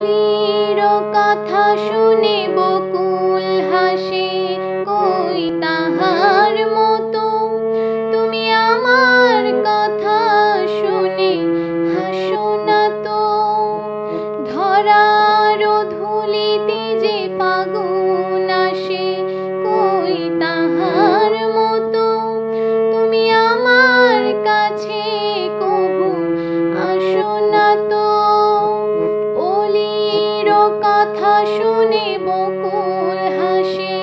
তীর কথা শুনে বকুল হাসে, কই তাহার মতো তুমি আমার কথা শুনে হাসো না তো। ধরার ধুলিতে যে ফাগুন আসে, কই তাহার মতো তুমি আমার কাছে কভু আসো না তো। অলির কথা শুনে বকুল হাসে,